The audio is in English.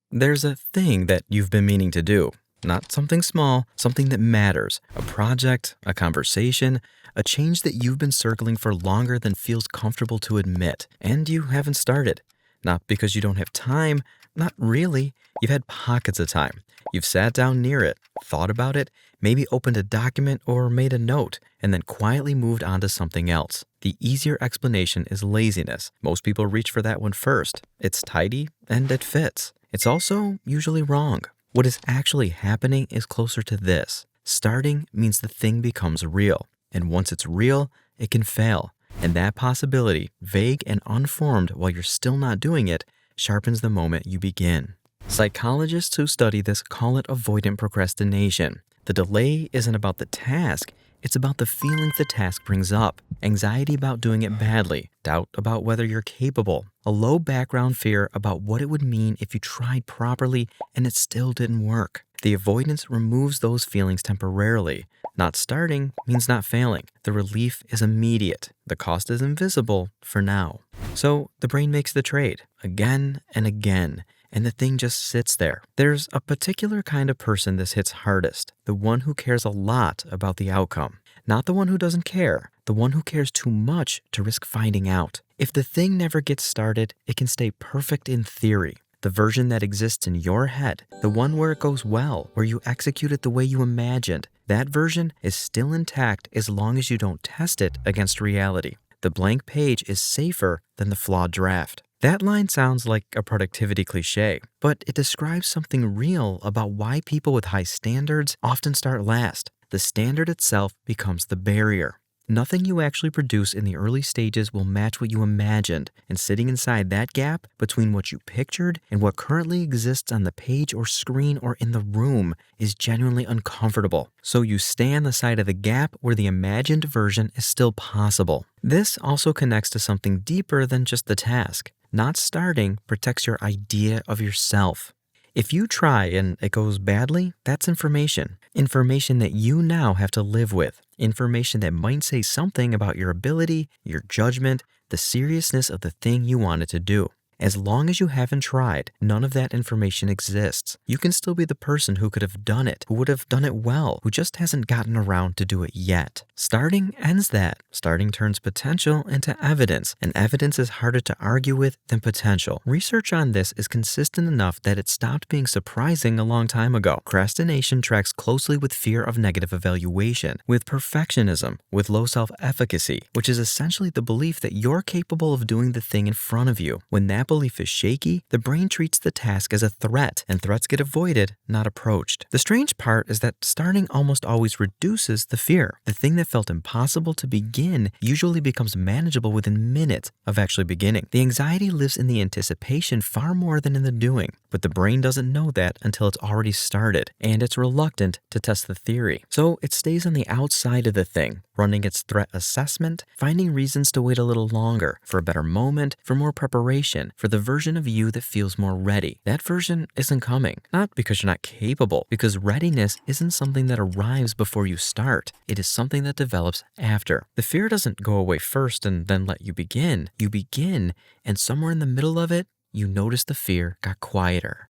There's a thing that you've been meaning to do. Not something small, something that matters. A project, a conversation, a change that you've been circling for longer than feels comfortable to admit. And you haven't started. Not because you don't have time, not really. You've had pockets of time. You've sat down near it, thought about it, maybe opened a document or made a note, and then quietly moved on to something else. The easier explanation is laziness. Most people reach for that one first. It's tidy and it fits. It's also usually wrong. What is actually happening is closer to this. Starting means the thing becomes real. And once it's real, it can fail. And that possibility, vague and unformed while you're still not doing it, sharpens the moment you begin. Psychologists who study this call it avoidant procrastination. The delay isn't about the task, it's about the feelings the task brings up. Anxiety about doing it badly, doubt about whether you're capable, a low background fear about what it would mean if you tried properly and it still didn't work. The avoidance removes those feelings temporarily. Not starting means not failing. The relief is immediate. The cost is invisible for now. So the brain makes the trade again and again, and the thing just sits there. There's a particular kind of person this hits hardest, the one who cares a lot about the outcome. Not the one who doesn't care, the one who cares too much to risk finding out. If the thing never gets started, it can stay perfect in theory. The version that exists in your head, the one where it goes well, where you execute it the way you imagined, that version is still intact as long as you don't test it against reality. The blank page is safer than the flawed draft. That line sounds like a productivity cliche, but it describes something real about why people with high standards often start last. The standard itself becomes the barrier. Nothing you actually produce in the early stages will match what you imagined, and sitting inside that gap between what you pictured and what currently exists on the page or screen or in the room is genuinely uncomfortable. So you stay on the side of the gap where the imagined version is still possible. This also connects to something deeper than just the task. Not starting protects your idea of yourself. If you try and it goes badly, that's information. Information that you now have to live with. Information that might say something about your ability, your judgment, the seriousness of the thing you wanted to do. As long as you haven't tried, none of that information exists. You can still be the person who could have done it, who would have done it well, who just hasn't gotten around to do it yet. Starting ends that. Starting turns potential into evidence, and evidence is harder to argue with than potential. Research on this is consistent enough that it stopped being surprising a long time ago. Procrastination tracks closely with fear of negative evaluation, with perfectionism, with low self-efficacy, which is essentially the belief that you're capable of doing the thing in front of you. When that belief is shaky, the brain treats the task as a threat, and threats get avoided, not approached. The strange part is that starting almost always reduces the fear. The thing that felt impossible to begin usually becomes manageable within minutes of actually beginning. The anxiety lives in the anticipation far more than in the doing, but the brain doesn't know that until it's already started, and it's reluctant to test the theory. So it stays on the outside of the thing, running its threat assessment, finding reasons to wait a little longer, for a better moment, for more preparation, for the version of you that feels more ready. That version isn't coming, not because you're not capable, because readiness isn't something that arrives before you start. It is something that develops after. The fear doesn't go away first and then let you begin. You begin, and somewhere in the middle of it, you notice the fear got quieter.